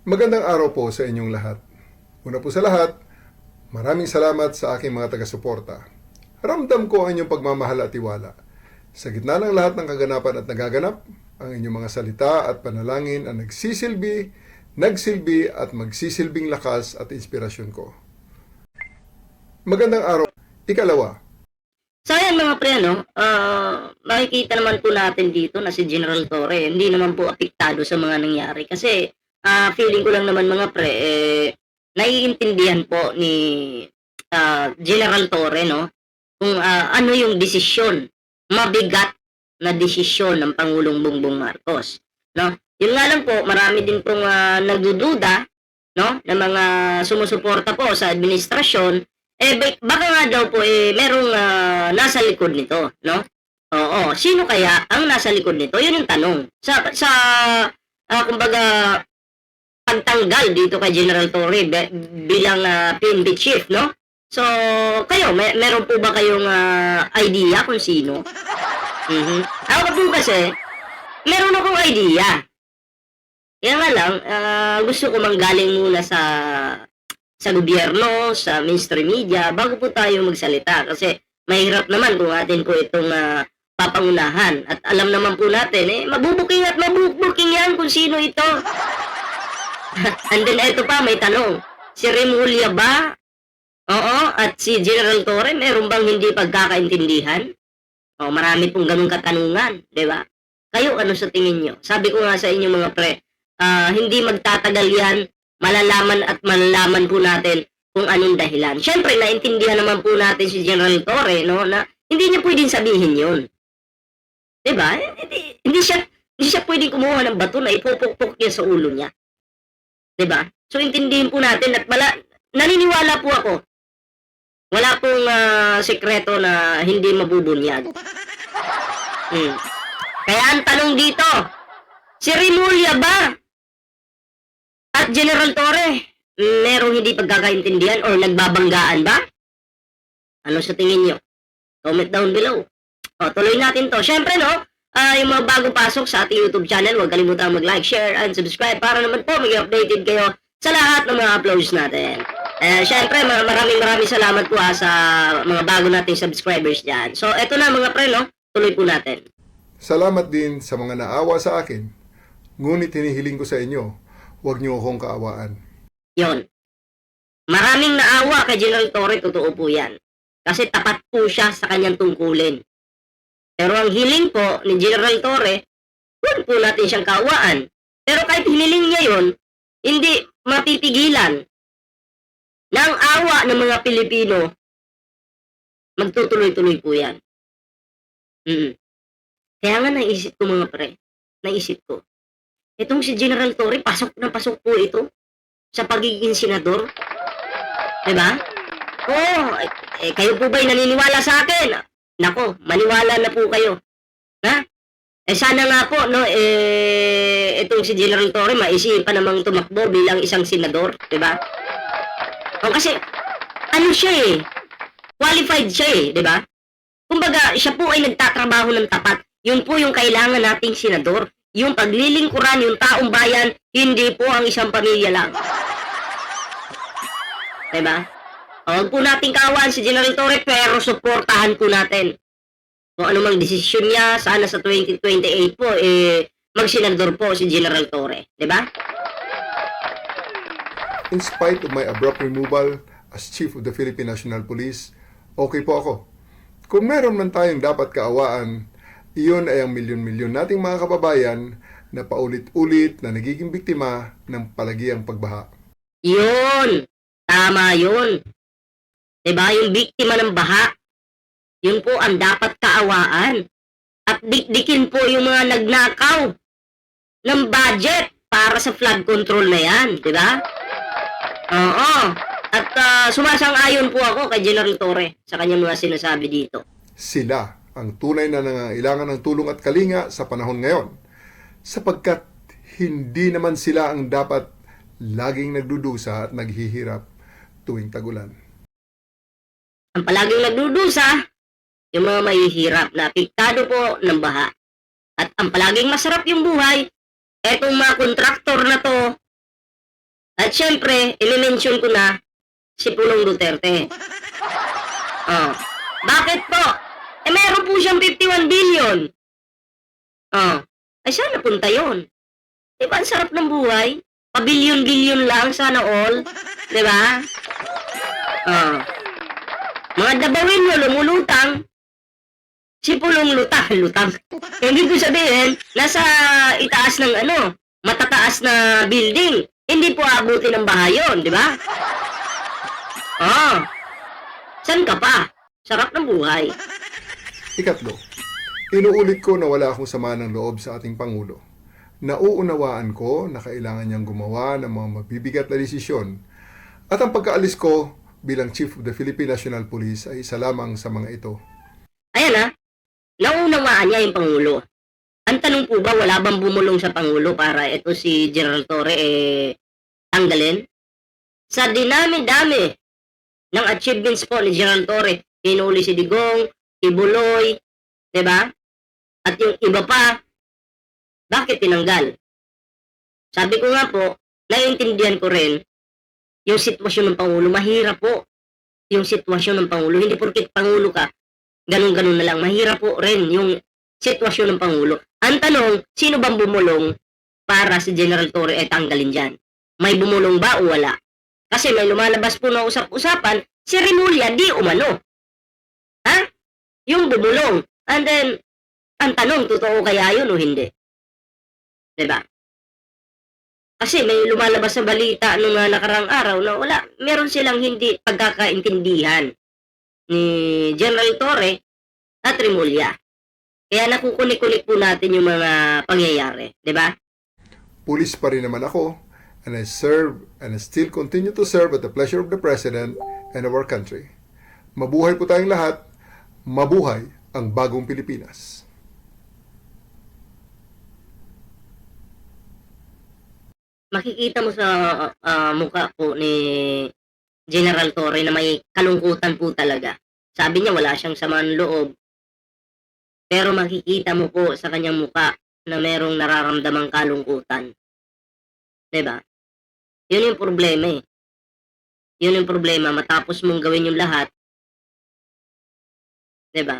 Magandang araw po sa inyong lahat. Una po sa lahat, maraming salamat sa aking mga taga-suporta. Ramdam ko ang inyong pagmamahal at tiwala. Sa gitna ng lahat ng kaganapan at nagaganap, ang inyong mga salita at panalangin ang nagsilbi at magsisilbing lakas at inspirasyon ko. Magandang araw. Ikalawa, So ayan mga pre, makikita naman po natin dito na si General Torre, hindi naman po apektado sa mga nangyari. Kasi feeling ko lang naman mga pre, naiintindihan po ni General Torre, no? Kung ano yung desisyon, mabigat na desisyon ng Pangulong Bongbong Marcos. No? Yun nga lang po, marami din pong nagdududa, no? Na mga sumusuporta po sa administrasyon, baka nga daw po merong nasa likod nito, no? Oo, sino kaya ang nasa likod nito? Yun yung tanong. Kumbaga pagtanggal dito kay General Torre bilang PNP chief, no? So, kayo, meron po ba kayong idea kung sino? Ako po kasi, meron akong idea. Kaya nga lang, gusto ko manggaling muna sa gobyerno, sa mainstream media, bago po tayo magsalita. Kasi mahirap naman kung atin po itong papangunahan. At alam naman po natin, mabubuking yan kung sino ito. And then ito pa, may tanong. Si Remulla ba? Oo, at si General Torre, meron bang hindi pagkakaintindihan? O, marami pong ganung katanungan, di ba? Kayo, ano sa tingin nyo? Sabi ko nga sa inyo mga pre, hindi magtatagal yan, malalaman po natin kung anong dahilan. Siyempre, naintindihan naman po natin si General Torre, no, na hindi niya pwedeng sabihin yun. Diba? Hindi siya pwedeng kumuha ng bato na ipupukpok niya sa ulo niya. Diba? So, intindihin po natin at naniniwala po ako. Wala pong sekreto na hindi mabubunyag. Kaya ang tanong dito, si Remulla ba at General Torre, merong hindi pagkakaintindihan or nagbabanggaan ba? Ano sa tingin nyo? Comment down below. O, tuloy natin to. Siyempre, no, yung mga bago pasok sa ating YouTube channel, huwag kalimutan mag-like, share, and subscribe para naman po maging updated kayo sa lahat ng mga uploads natin. Siyempre, maraming salamat po sa mga bago nating subscribers dyan. So, eto na mga pre, no? Tuloy po natin. salamat din sa mga naawa sa akin. Ngunit hinihiling ko sa inyo, huwag niyo akong kaawaan. Yon. Maraming naawa kay General Torre, totoo po yan. Kasi tapat po siya sa kanyang tungkulin. Pero ang hiling po ni General Torre, huwag po natin siyang kaawaan. Pero kahit hiniling niya yon, hindi mapipigilan na ang awa ng mga Pilipino, magtutuloy-tuloy po yan. Kaya nga naisip ko mga pre, itong si General Torre, pasok na pasok po ito sa pagiging senador. Diba? Oo, kayo po ba'y naniniwala sa akin? Nako, maniwala na po kayo. Ha? Sana nga po, no, itong si General Torre, maisipan namang tumakbo bilang isang senador. Diba? O kasi, ano siya qualified siya diba? Kumbaga, siya po ay nagtatrabaho ng tapat. Yun po yung kailangan nating senador. Yung paglilingkuran, yung taong bayan, hindi po ang isang pamilya lang. Diba? Huwag po nating kaawaan si General Torre, pero suportahan po natin. Kung anumang desisyon niya, sana sa 2028 po, magsenador po si General Torre. Diba? In spite of my abrupt removal as Chief of the Philippine National Police, okay po ako. Kung meron man tayong dapat kaawaan, iyon ay ang milyon-milyon nating mga kababayan na paulit-ulit na nagiging biktima ng palagiang pagbaha. Yun! Tama yun. Diba? Yung biktima ng baha, yun po ang dapat kaawaan. At dikdikin po yung mga nagnakaw ng budget para sa flood control na yan. Diba? Oo. At sumasang-ayon po ako kay General Torre sa kanyang mga sinasabi dito. Sila ang tunay na nangangailangan ng tulong at kalinga sa panahon ngayon, sapagkat hindi naman sila ang dapat laging nagdudusa at naghihirap tuwing tagulan. Ang palaging nagdudusa, yung mga mahihirap na apektado po ng baha. At ang palaging masarap yung buhay, etong mga kontraktor na to, At syempre, i-mention ko na si Pulong Duterte. Oh. Bakit po? Eh meron po siyang 51 billion. Oh. Ay saan napunta yun? Diba ang sarap ng buhay? Pa-billion-billion lang, sana all. Diba? Oh. Mga dabawin mo, lumulutang. Si Pulong lutang. Hindi ko sabihin, nasa itaas ng matataas na building. Hindi po abutin ng bahay yun, di ba? Oh. San ka pa? Sarap ng buhay. Ikatlo, inuulit ko na wala akong sama ng loob sa ating Pangulo. Nauunawaan ko na kailangan niyang gumawa ng mga mabibigat na desisyon at ang pagkaalis ko bilang Chief of the Philippine National Police ay isa lamang sa mga ito. Ayan naunawaan niya yung Pangulo. Ang tanong po ba, wala bang bumulong sa Pangulo para ito si General Torre tanggalin? Sa dinami-dami ng achievements po ni General Torre, pinuli si Digong, Ibuloy, diba? At yung iba pa, bakit tinanggal? Sabi ko nga po, naiintindihan ko rin yung sitwasyon ng Pangulo. Mahirap po yung sitwasyon ng Pangulo. Hindi porkit Pangulo ka, ganun-ganun na lang. Mahirap po rin yung sitwasyon ng Pangulo. Ang tanong, sino bang bumulong para si General Torre tanggalin dyan? May bumulong ba o wala? Kasi may lumalabas po na usap-usapan, si Remulla di umano. Ha? Yung bumulong. And then, ang tanong, totoo kaya yun o hindi? Diba? Kasi may lumalabas sa balita nung nakarang araw na wala, meron silang hindi pagkakaintindihan ni General Torre at Remulla. Kaya nakukulik-kulik po natin yung mga pangyayari, di ba? Pulis pa rin naman ako, and I serve and I still continue to serve at the pleasure of the President and of our country. Mabuhay po tayong lahat, mabuhay ang bagong Pilipinas. Makikita mo sa mukha po ni General Torre na may kalungkutan po talaga. Sabi niya wala siyang samaan loob. Pero makikita mo po sa kanyang mukha na merong nararamdamang kalungkutan. Diba? Yun yung problema eh. Yun yung problema. Matapos mong gawin yung lahat. Diba?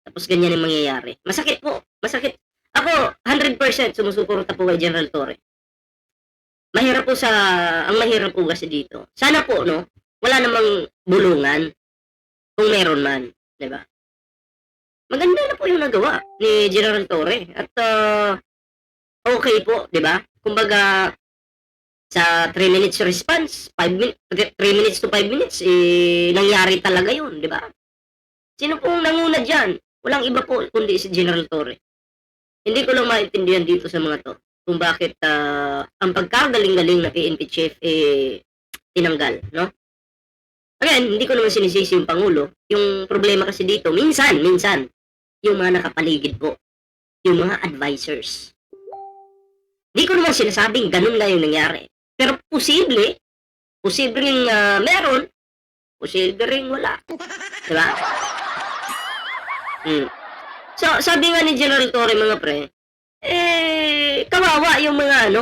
Tapos ganyan yung mangyayari. Masakit po. Masakit. Ako, 100% sumusuporta po kay General Torre. Mahirap po ang mahirap po kasi dito. Sana po, no? Wala namang bulungan. Kung meron man. Diba? Maganda na po yung nagawa ni General Torre. At okay po, di ba? Kumbaga, sa 3 minutes response, 3 minutes to 5 minutes, nangyari talaga yun, di ba? Sino pong nanguna dyan? Walang iba po, kundi si General Torre. Hindi ko lang maintindihan dito sa mga to, kung bakit ang pagkagaling-galing na PNP chief, tinanggal, no? Again, hindi ko naman sinisisi yung Pangulo. Yung problema kasi dito, minsan, yung mga nakapaligid po, yung mga advisors. Hindi ko naman sinasabing ganun na yung nangyari. Pero posible ring meron, posible ring wala. Diba? So, sabi nga ni General Torre, mga pre, kawawa yung mga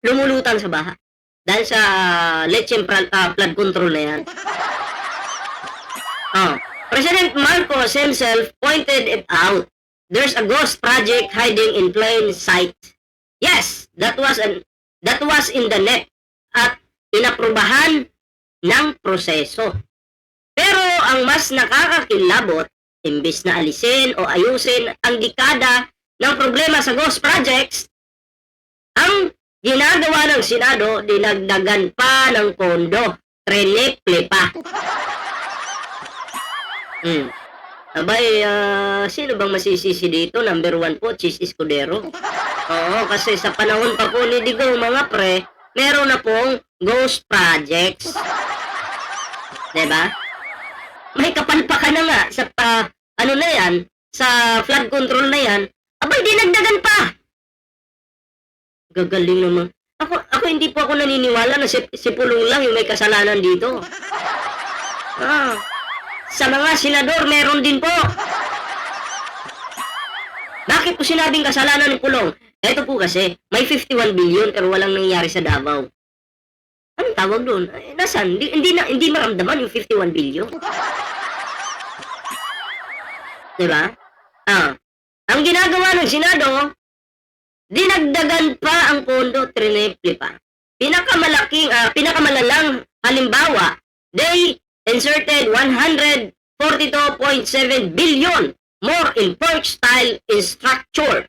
lumulutan sa baha. Dahil sa lecheng flood control na yan. President Marcos himself pointed it out. There's a ghost project hiding in plain sight. Yes, that was in the net at inaprubahan ng proseso. Pero ang mas nakakakilabot, imbis na alisin o ayusin ang dekada ng problema sa ghost projects, ang ginagawa ng Senado, dinagdagan pa ng pondo, triniple pa. Abay, sino bang masisisi dito? Number 1 po, Chis Escudero. Oo, kasi sa panahon pa po ni Digong, mga pre, meron na pong ghost projects. Diba? May kapalpakan na nga sa, sa flood control na yan. Abay, dinagdagan pa. Gagaling naman. Ako hindi po ako naniniwala na si Pulong lang yung may kasalanan dito. Sa mga senador, meron din po. Bakit po sinabing kasalanan ni Pulong? Ito po kasi, may 51 billion pero walang nangyari sa Davao. Anong tawag doon? Nasaan? Hindi maramdaman yung 51 billion. Diba? Ang ginagawa ng Senado, dinagdagan pa ang pondo, trineple pa. Pinakamalalang halimbawa, they inserted 142.7 billion more in pork-style infrastructure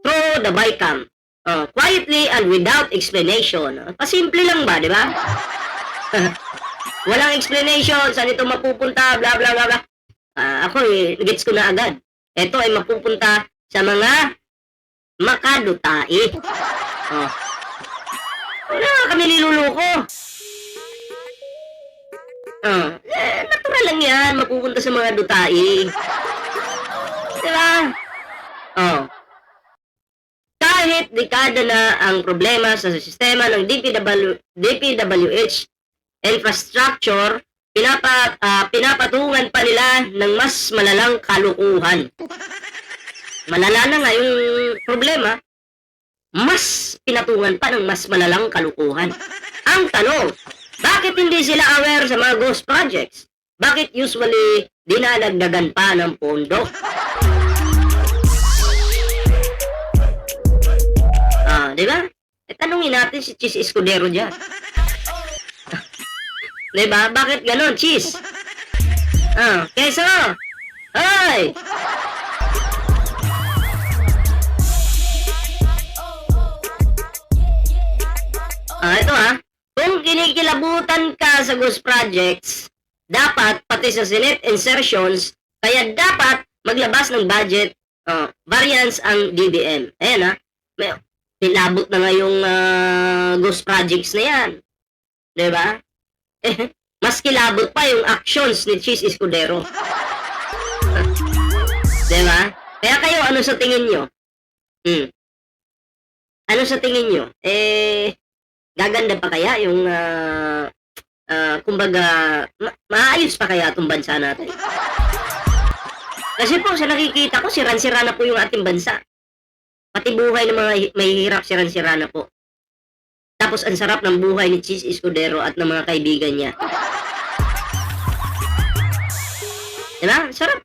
through the BICAM. Quietly and without explanation. Pasimple lang ba, di ba? Walang explanation, saan ito mapupunta, bla bla bla bla. Ako gets ko na agad. Ito ay mapupunta sa mga makadutai. Wala kami niluluko. Natural lang yan, mapupunta sa mga dutai. Diba? Kahit dekada na ang problema sa sistema ng DPWH infrastructure, pinapatungan pa nila ng mas malalang kalukuhan. Malala na nga yung problema, mas pinatungan pa ng mas malalang kalukuhan. Ang tanong, bakit hindi sila aware sa mga ghost projects? Bakit usually dinadagdagan pa ng pondo? Diba? Tanungin natin si Cheese Escudero dyan. Diba? Bakit ganon, Cheese? Keso! Hoy! Ito kung kinikilabutan ka sa ghost projects, dapat pati sa Senate insertions, kaya dapat maglabas ng budget variance ang DBM. Ayan nilabot na nga yung ghost projects na yan. Diba? Mas kilabot pa yung actions ni Cheese Escudero. Diba? Kaya kayo, ano sa tingin nyo? Ano sa tingin nyo? Gaganda pa kaya yung kumbaga maayos pa kaya itong bansa natin? Kasi po sa nakikita ko, siran-sira na po yung ating bansa. Pati buhay ng mga mahihirap, siran-sira na po. Tapos ang sarap ng buhay ni Cheese Escudero at ng mga kaibigan niya. Diba? Sarap.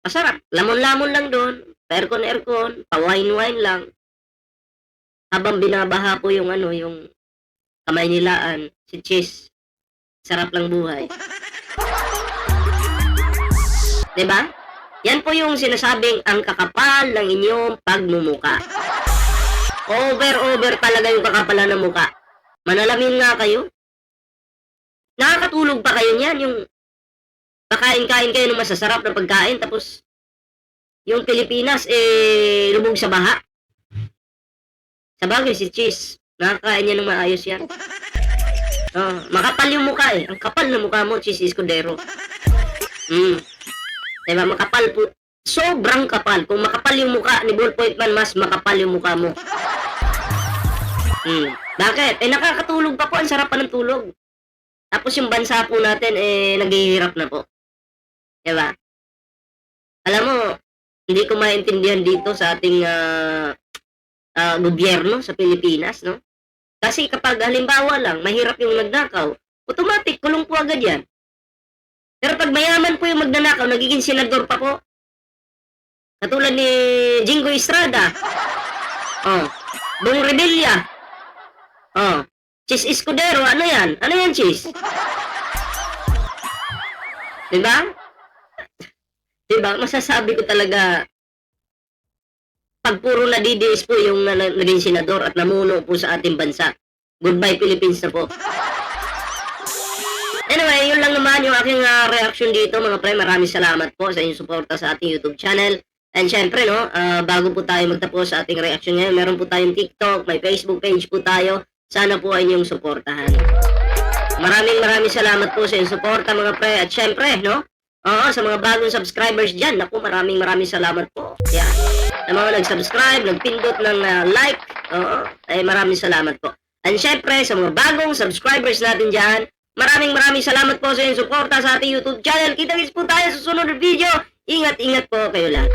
Masarap. Lamon-lamon lang doon. Aircon, pa-wine-wine lang. Habang binabaha po yung yung kamay nilaan, si Cheese. Sarap lang buhay. Diba? Yan po yung sinasabing ang kakapal ng inyong pagmumuka. Over talaga yung kakapalan ng muka. Manalamin nga kayo. Nakakatulog pa kayo niyan, yung kakain-kain kayo ng masasarap na pagkain, tapos yung Pilipinas, lubog sa baha. Sabagay si Cheese, nakakain niya ng maayos yan. Makapal yung mukha Ang kapal na mukha mo, Cheese Escudero. Diba, makapal po. Sobrang kapal. Kung makapal yung mukha ni Ballpoint Man, mas makapal yung mukha mo. Bakit? Nakakatulog pa po. Ang sarap pa ng tulog. Tapos yung bansa po natin, naghihirap na po. Diba? Alam mo, hindi ko maintindihan dito sa ating gobyerno sa Pilipinas, no? Kasi kapag halimbawa lang, mahirap yung nagnakaw, automatic, kulong po agad yan. Pero pag mayaman po yung magnanakaw, nagiging senador pa po. Katulad ni Jingo Estrada. Bong Revilla. Cheese Escudero, ano yan? Ano yan, Cheese? Diba? Diba? Masasabi ko talaga, pag puro na DDS po yung naging senador at namuno po sa ating bansa. Goodbye Philippines na po. Anyway, yun lang naman yung aking reaction dito mga pre. Maraming salamat po sa inyong suporta sa ating YouTube channel. And syempre, no, bago po tayo magtapos sa ating reaction ngayon, meron po tayong TikTok, may Facebook page po tayo. Sana po ay inyong suportahan. Maraming salamat po sa inyong suporta mga pre. At syempre, no, sa mga bagong subscribers dyan, naku, maraming salamat po. Yan. Sa mga nag-subscribe, nagpindot ng like, maraming salamat po. And syempre, sa mga bagong subscribers natin dyan, maraming salamat po sa inyong suporta sa ating YouTube channel. Kita-kits po tayo sa susunod na video. Ingat po kayo lahat.